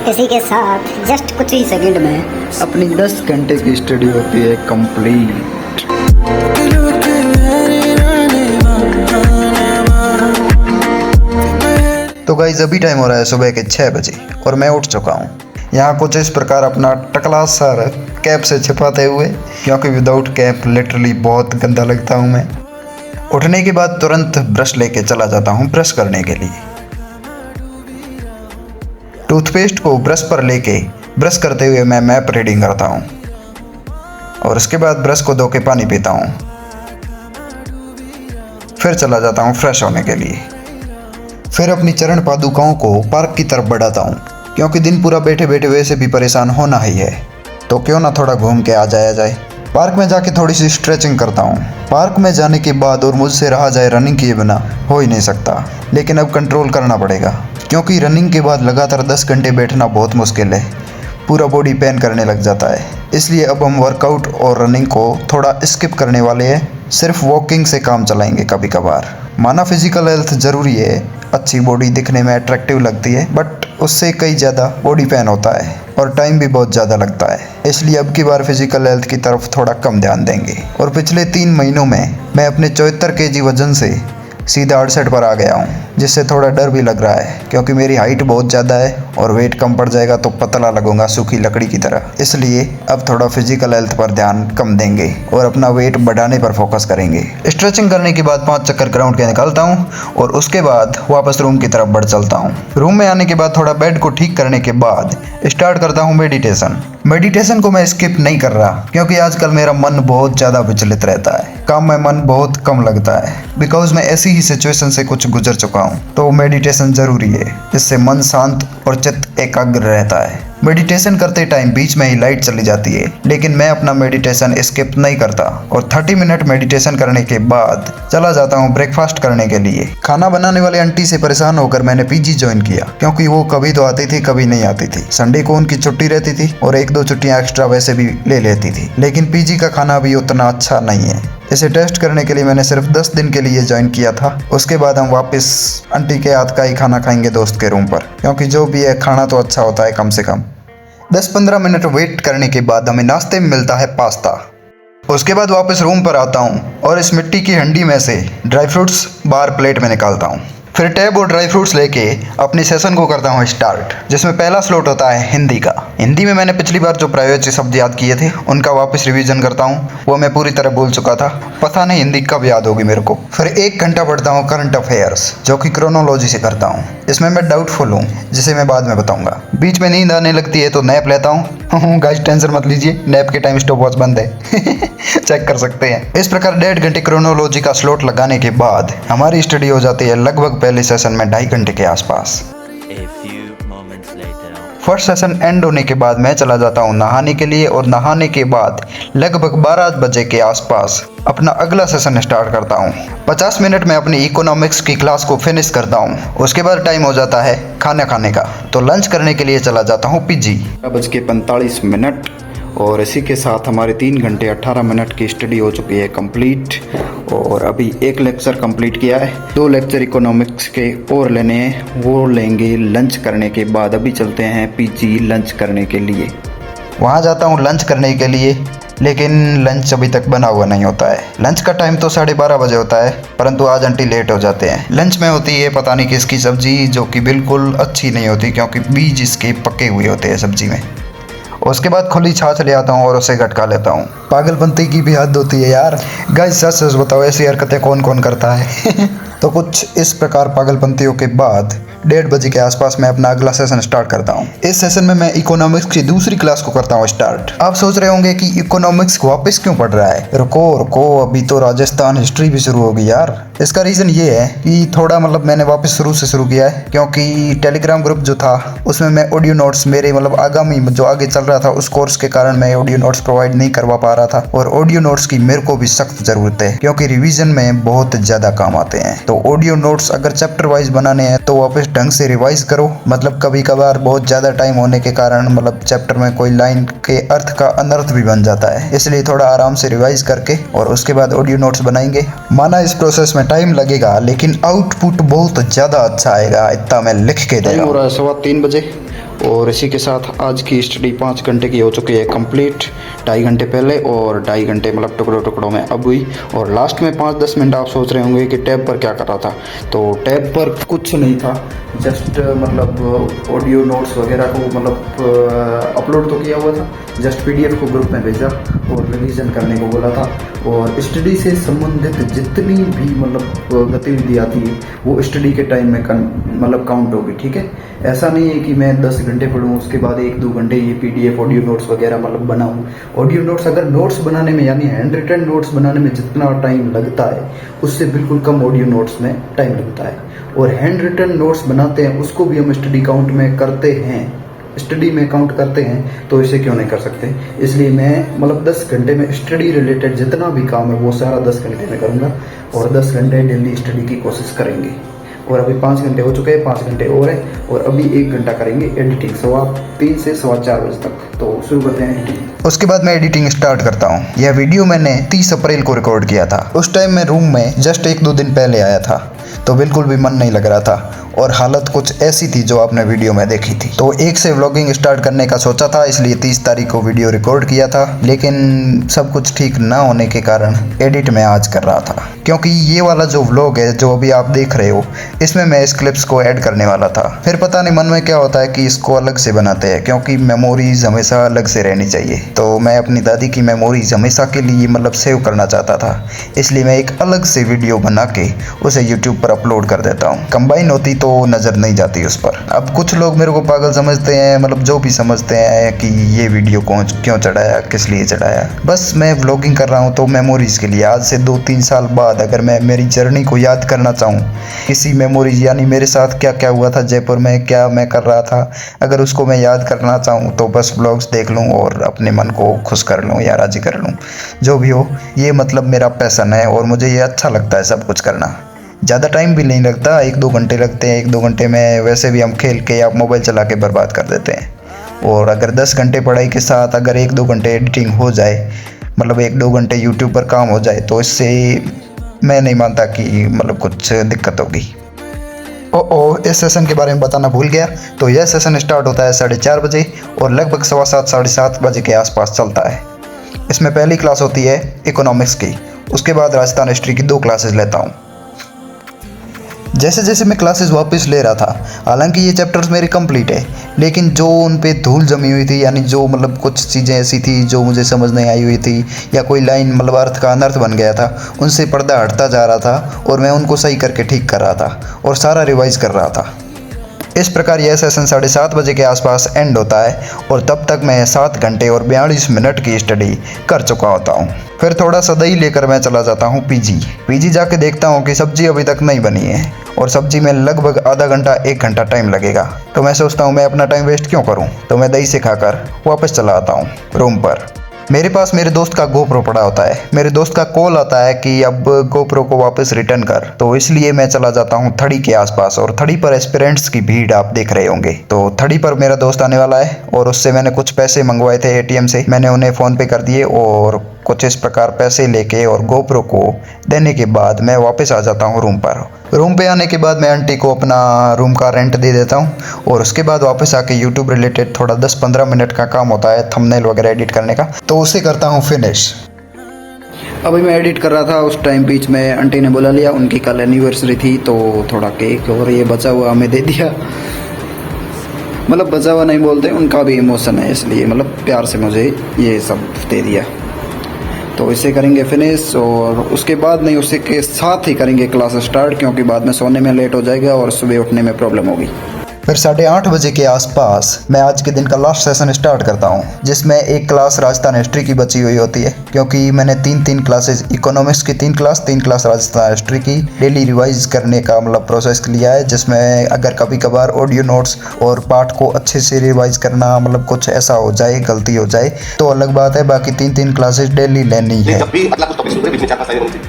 इसी के साथ जस्ट कुछ ही सेकंड में अपनी 10 घंटे की स्टडी होती है कंप्लीट। तो गाइस अभी टाइम हो रहा है सुबह के 6 बजे और मैं उठ चुका हूँ। यहाँ कुछ इस प्रकार अपना टकला सर कैप से छिपाते हुए, क्योंकि विदाउट कैप लिटरली बहुत गंदा लगता हूँ मैं। उठने के बाद तुरंत ब्रश लेके चला जाता हूँ ब्रश करने के लिए। टूथपेस्ट को ब्रश पर लेके ब्रश करते हुए मैं मैप रीडिंग करता हूँ और उसके बाद ब्रश को धो के पानी पीता हूँ। फिर चला जाता हूँ फ्रेश होने के लिए। फिर अपनी चरण पादुकाओं को पार्क की तरफ बढ़ाता हूँ, क्योंकि दिन पूरा बैठे बैठे वैसे भी परेशान होना ही है, तो क्यों ना थोड़ा घूम के आ जाया जाए। पार्क में जाके थोड़ी सी स्ट्रेचिंग करता हूँ। पार्क में जाने के बाद और मुझसे रहा जाए रनिंग किए बिना हो ही नहीं सकता, लेकिन अब कंट्रोल करना पड़ेगा, क्योंकि रनिंग के बाद लगातार 10 घंटे बैठना बहुत मुश्किल है, पूरा बॉडी पेन करने लग जाता है। इसलिए अब हम वर्कआउट और रनिंग को थोड़ा स्किप करने वाले हैं, सिर्फ वॉकिंग से काम चलाएंगे कभी कभार। माना फिजिकल हेल्थ ज़रूरी है, अच्छी बॉडी दिखने में अट्रैक्टिव लगती है, बट उससे कई ज़्यादा बॉडी पेन होता है और टाइम भी बहुत ज़्यादा लगता है। इसलिए अब की बार फिजिकल हेल्थ की तरफ थोड़ा कम ध्यान देंगे। और पिछले 3 महीनों में मैं अपने 74 kg वजन से सीधा 68 पर आ गया हूँ, जिससे थोड़ा डर भी लग रहा है, क्योंकि मेरी हाइट बहुत ज़्यादा है और वेट कम पड़ जाएगा तो पतला लगूंगा सूखी लकड़ी की तरह। इसलिए अब थोड़ा फिजिकल हेल्थ पर ध्यान कम देंगे और अपना वेट बढ़ाने पर फोकस करेंगे। स्ट्रेचिंग करने के बाद 5 चक्कर ग्राउंड के निकालता हूँ और उसके बाद वापस रूम की तरफ बढ़ चलता हूँ। रूम में आने के बाद थोड़ा बेड को ठीक करने के बाद स्टार्ट करता हूँ मेडिटेशन को मैं स्किप नहीं कर रहा, क्योंकि आजकल मेरा मन बहुत ज़्यादा विचलित रहता है, काम में मन बहुत कम लगता है, बिकॉज मैं ऐसी ही सिचुएशन से कुछ गुजर चुका हूँ। तो मेडिटेशन ज़रूरी है, इससे मन शांत और चित्त एकाग्र रहता है। मेडिटेशन करते टाइम बीच में ही लाइट चली जाती है, लेकिन मैं अपना मेडिटेशन स्किप नहीं करता और 30 मिनट मेडिटेशन करने के बाद चला जाता हूँ ब्रेकफास्ट करने के लिए। खाना बनाने वाले आंटी से परेशान होकर मैंने पीजी ज्वाइन किया, क्योंकि वो कभी तो आती थी कभी नहीं आती थी। संडे को उनकी छुट्टी रहती थी और 1-2 छुट्टियाँ एक्स्ट्रा वैसे भी ले लेती थी, लेकिन पीजी का खाना भी उतना अच्छा नहीं है। इसे टेस्ट करने के लिए मैंने सिर्फ 10 दिन के लिए ज्वाइन किया था। उसके बाद हम वापस आंटी के हाथ का ही खाना खाएंगे दोस्त के रूम पर, क्योंकि जो भी है खाना तो अच्छा होता है कम से कम। 10-15 मिनट वेट करने के बाद हमें नाश्ते में मिलता है पास्ता। उसके बाद वापस रूम पर आता हूँ और इस मिट्टी की हंडी में से ड्राई फ्रूट्स बाहर प्लेट में निकालता हूँ। फिर टैब और ड्राई फ्रूट्स लेके अपनी सेशन को करता हूँ स्टार्ट, जिसमें पहला स्लॉट होता है हिंदी का। हिंदी में मैंने पिछली बार जो प्रायोजित शब्द याद किए थे उनका वापस रिवीजन करता हूँ, वो मैं पूरी तरह भूल चुका था, पता नहीं हिंदी कब याद होगी मेरे को। फिर 1 घंटा पढ़ता हूँ करंट अफेयर्स, जो कि क्रोनोलॉजी से करता हूँ। इसमें मैं डाउटफुल हूँ, जिसे मैं बाद में बताऊंगा। बीच में नींद आने लगती है तो नैप लेता हूँ। गाइस टेंशन मत लीजिए, नैप के टाइम स्टॉप वॉच बंद है। चेक कर सकते हैं। इस प्रकार 1.5 घंटे क्रोनोलॉजी का स्लॉट लगाने के बाद हमारी स्टडी हो जाती है लगभग पहले सेशन में 2.5 घंटे के आसपास। फर्स्ट सेशन एंड होने के बाद मैं चला जाता हूँ नहाने के लिए और नहाने के बाद लगभग 12 बजे के आसपास अपना अगला सेशन स्टार्ट करता हूँ। 50 मिनट में अपनी इकोनॉमिक्स की क्लास को फिनिश करता हूँ। उसके बाद टाइम हो जाता है खाना खाने का, तो लंच करने के लिए चला जाता हूँ पीजी। 12:45 और इसी के साथ हमारे 3 घंटे 18 मिनट की स्टडी हो चुकी है कंप्लीट। और अभी 1 लेक्चर कंप्लीट किया है, 2 लेक्चर इकोनॉमिक्स के और लेने हैं, वो लेंगे लंच करने के बाद। अभी चलते हैं पीजी लंच करने के लिए। वहाँ जाता हूँ लंच करने के लिए, लेकिन लंच अभी तक बना हुआ नहीं होता है। लंच का टाइम तो 12:30 बजे होता है, परंतु आज आंटी लेट हो जाते हैं। लंच में होती है पता नहीं किसकी सब्जी, जो कि बिल्कुल अच्छी नहीं होती, क्योंकि बीज इसके पके हुए होते हैं सब्जी में। उसके बाद खुली छाछ ले आता हूँ और उसे गटका लेता हूँ। पागलपंती की भी हद होती है यार। गाइस सच सच बताओ, ऐसी हरकतें कौन कौन करता है? तो कुछ इस प्रकार पागलपंतियों के बाद 1:30 बजे के आसपास मैं अपना अगला सेशन स्टार्ट करता हूँ। इस सेशन में मैं इकोनॉमिक्स की दूसरी क्लास को करता हूँ स्टार्ट। आप सोच रहे होंगे कि इकोनॉमिक्स वापस क्यों पढ़ रहा है? रुको, अभी तो राजस्थान हिस्ट्री भी शुरू होगी यार। इसका रीज़न ये है कि थोड़ा मैंने वापस शुरू से शुरू किया है, क्योंकि टेलीग्राम ग्रुप जो था उसमें मैं ऑडियो नोट्स मेरे आगामी जो आगे चल रहा था उस कोर्स के कारण मैं ऑडियो नोट्स प्रोवाइड नहीं करवा पा रहा था। और ऑडियो नोट्स की मेरे को भी सख्त ज़रूरत है, क्योंकि रिवीजन में बहुत ज़्यादा काम आते हैं। तो ऑडियो नोट्स अगर चैप्टर वाइज बनाने हैं तो वापस ढंग से रिवाइज करो। कभी कभार बहुत ज़्यादा टाइम होने के कारण चैप्टर में कोई लाइन के अर्थ का अनर्थ भी बन जाता है, इसलिए थोड़ा आराम से रिवाइज करके और उसके बाद ऑडियो नोट्स बनाएंगे। माना इस प्रोसेस में टाइम लगेगा, लेकिन आउटपुट बहुत ज़्यादा अच्छा आएगा, इतना मैं लिख के दे रहा हूँ। 3:15 बजे और इसी के साथ आज की स्टडी 5 घंटे की हो चुकी है कंप्लीट। 2.5 घंटे पहले और 2.5 घंटे मतलब टुकड़ों टुकड़ों में अब हुई। और लास्ट में 5-10 मिनट आप सोच रहे होंगे कि टैब पर क्या कर रहा था, तो टैब पर कुछ नहीं था, जस्ट मतलब ऑडियो नोट्स वगैरह को मतलब अपलोड तो किया हुआ था, जस्ट PDF को ग्रुप में भेजा और रिवीजन करने को बोला था। और स्टडी से संबंधित जितनी भी मतलब गतिविधि आती है वो स्टडी के टाइम में मतलब काउंट होगी, ठीक है। ऐसा नहीं है कि मैं 10 घंटे पढ़ूँ उसके बाद 1-2 घंटे ये PDF ऑडियो नोट्स वगैरह मतलब बनाऊँ। ऑडियो नोट्स अगर नोट्स बनाने में यानी हैंड रिटन नोट्स बनाने में जितना टाइम लगता है उससे बिल्कुल कम ऑडियो नोट्स में टाइम लगता है। और हैंड रिटन नोट्स बनाते हैं उसको भी हम स्टडी काउंट में करते हैं, स्टडी में काउंट करते हैं, तो इसे क्यों नहीं कर सकते। इसलिए मैं मतलब 10 घंटे में स्टडी रिलेटेड जितना भी काम है वो सारा 10 घंटे में करूँगा और 10 घंटे डेली स्टडी की कोशिश करेंगे। और अभी 5 घंटे हो चुके हैं, 5 घंटे और है और अभी 1 घंटा करेंगे एडिटिंग, 3 से 4:15 बजे तक। तो शुरू करते हैं एडिटिंग। उसके बाद मैं एडिटिंग स्टार्ट करता हूँ। यह वीडियो मैंने 30 अप्रैल को रिकॉर्ड किया था। उस टाइम मैं रूम में जस्ट 1-2 दिन पहले आया था, तो बिल्कुल भी मन नहीं लग रहा था और हालत कुछ ऐसी थी जो आपने वीडियो में देखी थी। तो 1 से व्लॉगिंग स्टार्ट करने का सोचा था, इसलिए 30 तारीख को वीडियो रिकॉर्ड किया था, लेकिन सब कुछ ठीक ना होने के कारण एडिट मैं आज कर रहा था। क्योंकि ये वाला जो व्लॉग है जो अभी आप देख रहे हो इसमें मैं इस क्लिप्स को ऐड करने वाला था, फिर पता नहीं मन में क्या होता है कि इसको अलग से बनाते हैं, क्योंकि मेमोरीज हमेशा अलग से रहनी चाहिए। तो मैं अपनी दादी की मेमोरीज हमेशा के लिए मतलब सेव करना चाहता था, इसलिए मैं एक अलग से वीडियो बना के उसे यूट्यूब पर अपलोड कर देता हूँ। कंबाइन होती तो नज़र नहीं जाती उस पर। अब कुछ लोग मेरे को पागल समझते हैं, मतलब जो भी समझते हैं कि ये वीडियो क्यों चढ़ाया, किस लिए चढ़ाया। बस मैं व्लॉगिंग कर रहा हूँ तो मेमोरीज के लिए। आज से 2-3 साल बाद अगर मैं मेरी जर्नी को याद करना चाहूँ, किसी मेमोरीज यानी मेरे साथ क्या क्या हुआ था जयपुर में, क्या मैं कर रहा था, अगर उसको मैं याद करना चाहूँ तो बस व्लॉग्स देख लूँ और अपने मन को खुश कर लूँ या राजी कर लूँ। जो भी हो, ये मतलब मेरा पैशन है और मुझे ये अच्छा लगता है सब कुछ करना। ज़्यादा टाइम भी नहीं लगता, 1-2 घंटे लगते हैं। 1-2 घंटे में वैसे भी हम खेल के या मोबाइल चला के बर्बाद कर देते हैं। और अगर 10 घंटे पढ़ाई के साथ अगर 1-2 घंटे एडिटिंग हो जाए, मतलब 1-2 घंटे यूट्यूब पर काम हो जाए, तो इससे मैं नहीं मानता कि मतलब कुछ दिक्कत होगी। इस सेशन के बारे में बताना भूल गया। तो यह सेशन स्टार्ट होता है 4:30 बजे और लगभग 7:15-7:30 बजे के आसपास चलता है। इसमें पहली क्लास होती है इकोनॉमिक्स की, उसके बाद राजस्थान हिस्ट्री की 2 क्लासेस लेता हूँ। जैसे जैसे मैं क्लासेस वापस ले रहा था, हालांकि ये चैप्टर्स मेरे कंप्लीट है, लेकिन जो उन पे धूल जमी हुई थी, यानी जो मतलब कुछ चीज़ें ऐसी थी जो मुझे समझ नहीं आई हुई थी या कोई लाइन मतलब अर्थ का अनर्थ बन गया था, उनसे पर्दा हटता जा रहा था और मैं उनको सही करके ठीक कर रहा था और सारा रिवाइज कर रहा था। इस प्रकार यह सेशन 7:30 बजे के आसपास एंड होता है और तब तक मैं 7 घंटे और 42 मिनट की स्टडी कर चुका होता हूँ। फिर थोड़ा सा दही लेकर मैं चला जाता हूँ पीजी जाके देखता हूँ कि सब्जी अभी तक नहीं बनी है और सब्जी में लगभग आधा घंटा 1 घंटा टाइम लगेगा। तो मैं सोचता हूँ मैं अपना टाइम वेस्ट क्यों करूँ, तो मैं दही से खाकर वापस चला आता हूँ रूम पर। मेरे पास मेरे दोस्त का GoPro पड़ा होता है। मेरे दोस्त का कॉल आता है कि अब GoPro को वापस रिटर्न कर, तो इसलिए मैं चला जाता हूँ थड़ी के आसपास। और थड़ी पर एस्पिरेंट्स की भीड़ आप देख रहे होंगे। तो थड़ी पर मेरा दोस्त आने वाला है और उससे मैंने कुछ पैसे मंगवाए थे ATM से, मैंने उन्हें फ़ोन पे कर दिए और कुछ इस प्रकार पैसे लेके और GoPro को देने के बाद मैं वापस आ जाता हूँ रूम पर। रूम पे आने के बाद मैं आंटी को अपना रूम का रेंट दे देता हूँ और उसके बाद वापस आके यूट्यूब रिलेटेड थोड़ा 10-15 मिनट का काम होता है थंबनेल वगैरह एडिट करने का, तो उसे करता हूँ फिनिश। अभी मैं एडिट कर रहा था, उस टाइम बीच में आंटी ने बुला लिया, उनकी कल एनिवर्सरी थी, तो थोड़ा केक और ये बचा हुआ हमें दे दिया। मतलब बचा हुआ नहीं बोलते, उनका भी इमोशन है, इसलिए मतलब प्यार से मुझे ये सब दे दिया। तो इसे करेंगे फिनिश और उसके बाद नहीं, उसी के साथ ही करेंगे क्लास स्टार्ट, क्योंकि बाद में सोने में लेट हो जाएगा और सुबह उठने में प्रॉब्लम होगी। फिर 8:30 बजे के आसपास मैं आज के दिन का लास्ट सेशन स्टार्ट करता हूँ, जिसमें एक क्लास राजस्थान हिस्ट्री की बची हुई होती है, क्योंकि मैंने 3 क्लासेस इकोनॉमिक्स की 3 क्लास राजस्थान हिस्ट्री की डेली रिवाइज करने का मतलब प्रोसेस लिया है, जिसमें अगर कभी कभार ऑडियो नोट्स और पाठ को अच्छे से रिवाइज करना मतलब कुछ ऐसा हो जाए, गलती हो जाए तो अलग बात है, बाकी 3 क्लासेस डेली लेनी है। जब भी अगला कुछ टॉपिक सुनते हैं बीच में 4-5 लाइन होनी चाहिए।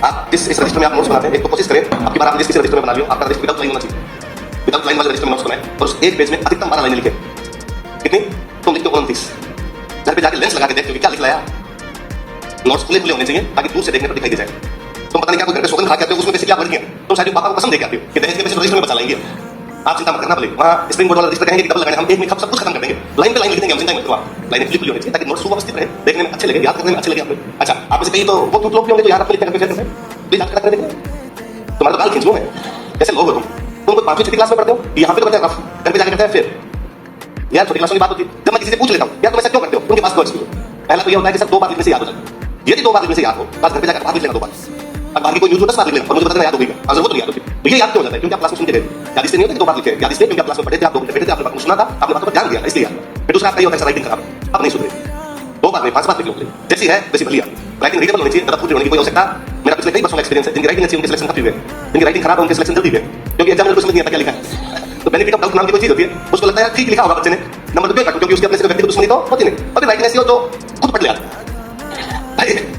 आप इस रजिस्टर में आप नोट्स बनाते हैं, एक तो कोशिश करें आपकी बार आप जिस रजिस्टर में बना लियो, आपका रजिस्टर विदाउट लाइन होना चाहिए। विदाउट लाइन वाले रजिस्टर में नोट्स बनाएं और उस एक पेज में अधिकतम 12 लाइनें लिखें। कितनी? तुम लिखते हो 29। घर पे जाके लेंस लगा के देखते हो क्या लिख लाया। नोट्स खुले होने चाहिए ताकि दूर से देखने पर दिखाई दे जाए। तुम पता नहीं क्या कोई घर पे सोगन खा के आते हो, उसमें पैसे क्या भर गए, तुम शायद पापा को कसम दे के आते हो कि दहेज के पैसे रजिस्टर में बचा लेंगे। आप चिंता मत करना, भले वहाँ स्प्रिंग बोर्ड वाला रजिस्टर कहेंगे कि डबल लगाने, हम एक में सब कुछ खत्म कर देंगे, लाइन पे लाइन लिख देंगे, हम चिंता मत करो आप। लाइनें खुली होनी चाहिए ताकि नोट्स सुव्यवस्थित रहे, देखने में अच्छे लगे, याद करने में अच्छे लगे आपको। अच्छा, आप में से कई तो वो लोग भी होंगे जो याद आपको लिखते हैं, प्लीज याद कर देंगे। तुम्हारा तो गाल खींच लूं मैं, कैसे लोग हो तुम कोई 5वीं 6वीं क्लास में पढ़ते हो, यहाँ पे तो करते हैं, घर पे जाके करते हैं। फिर यार छोटी क्लासों की बात होती है, जब मैं किसी से पूछ लेता हूँ यार तुम ऐसा क्यों करते हो, उनके पास कोई एक्सक्यूज। पहला तो ये होता है कि सर 2 बार लिखने से याद हो जाए, यदि 2 बार लिखने से याद हो बस घर पे जाकर बाहर लिख लेना 2 बार। अब बाकी कोई न्यूज़ 10 बार लिख लेना और मुझे पता याद हो गई, अगर वो तो याद होती तो ये याद क्यों हो जाता है, क्योंकि आप क्लास में सुनते गए, याद इसलिए नहीं होता कि 2 बार लिखे, याद इसलिए क्योंकि आप क्लास में पढ़े थे, आप 2 घंटे बैठे थे, आपने बात को सुना था, आपने बातों पर ध्यान दिया, इसलिए याद। फिर दूसरा आपका ये होता है राइटिंग खराब, अब नहीं सुन रहे, 2 बार में 5 बार लिख लो, जैसी है वैसी भली आती। राइटिंग रीडेबल होनी चाहिए, ज्यादा फूट होने की कोई आवश्यकता। मेरा पिछले कई वर्षों का एक्सपीरियंस है, जिनकी राइटिंग अच्छी उनके सिलेक्शन काफी हुए, जिनकी राइटिंग खराब है उनके सिलेक्शन जल्दी हुए, क्योंकि एग्जाम में कुछ समझ नहीं आता क्या लिखा है। तो बेनिफिट ऑफ डाउट नाम की कोई चीज होती है, उसको लगता है ठीक लिखा होगा बच्चे ने, नंबर तो क्यों काटो, क्योंकि उसके अपने से व्यक्ति को दुश्मनी तो होती नहीं। और राइटिंग ऐसी हो जो खुद पढ़ ले आता,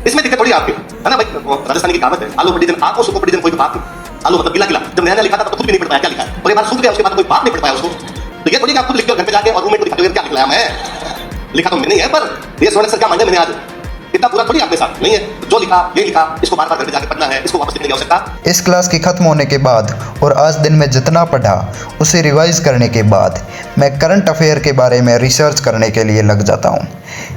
इसमें दिक्कत थोड़ी आपकी है ना भाई। राजस्थानी की कहावत है, आलू पड़ी जन आंखों सुखो पड़ी जन कोई बात नहीं। आलू मतलब गिला गिला, जब नया लिखा था तो खुद भी नहीं पढ़ पाया क्या लिखा है, और एक बार सूख गया उसके बाद कोई बात नहीं पढ़ पाया उसको। तो ये थोड़ी कि आप खुद लिखते हो घर पे जाके और रूममेट को दिखाते हो क्या लिखा मैं, लिखा तो मैंने ही है, पर ये सोने सर क्या मांगे मैंने आज, इतना पूरा थोड़ी आपके साथ नहीं है, जो लिखा ये लिखा, इसको बार बार घर पे जाके पढ़ना है, इसको वापस लिखने की आवश्यकता। इस क्लास की ख़त्म होने के बाद और आज दिन में जितना पढ़ा उसे रिवाइज करने के बाद मैं करंट अफेयर के बारे में रिसर्च करने के लिए लग जाता हूँ,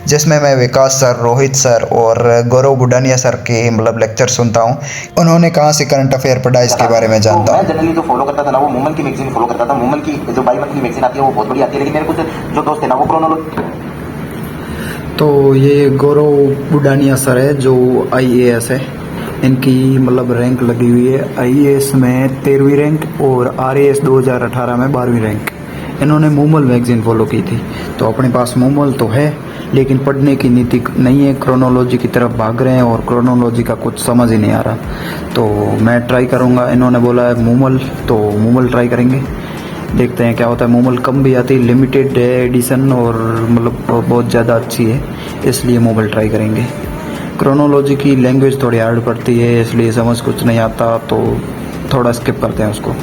जिसमें मैं विकास सर, रोहित सर और गौरव बुडानिया सर के मतलब लेक्चर सुनता हूँ। उन्होंने कहाँ से करंट अफेयर पढ़ा इसके बारे में जानता हूँ। मैं जनरली जो फॉलो करता था ना वो मूवमेंट की मैगजीन फॉलो करता था। मूवमेंट की जो बाई मंथली मैगजीन आती है वो बहुत बड़ी आती है, लेकिन मेरे कुछ जो दोस्त है ना वो क्रोनोलॉजी। तो ये गौरव बुडानिया सर है जो IAS है, इनकी मतलब रैंक लगी हुई है IAS में 13वीं रैंक और RAS 2018 में 12वीं रैंक। इन्होंने मूमल मैगजीन फॉलो की थी, तो अपने पास मूमल तो है लेकिन पढ़ने की नीति नहीं है, क्रोनोलॉजी की तरफ भाग रहे हैं और क्रोनोलॉजी का कुछ समझ ही नहीं आ रहा। तो मैं ट्राई करूँगा, इन्होंने बोला है मूमल, तो मूमल ट्राई करेंगे, देखते हैं क्या होता है। मूमल कम भी आती है, लिमिटेड है एडिशन और मतलब बहुत ज़्यादा अच्छी है, इसलिए मूमल ट्राई करेंगे। क्रोनोलॉजी की लैंग्वेज थोड़ी हार्ड पड़ती है, इसलिए समझ कुछ नहीं आता, तो थोड़ा स्किप करते हैं उसको।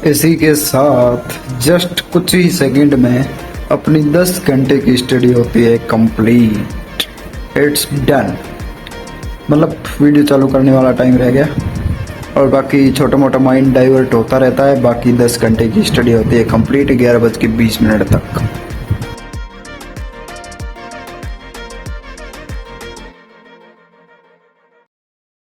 इसी के साथ जस्ट कुछ ही सेकंड में अपनी 10 घंटे की स्टडी होती है कंप्लीट, इट्स डन। मतलब वीडियो चालू करने वाला टाइम रह गया और बाकी छोटा मोटा माइंड डाइवर्ट होता रहता है। बाकी 10 घंटे की स्टडी होती है कंप्लीट 11:20 तक।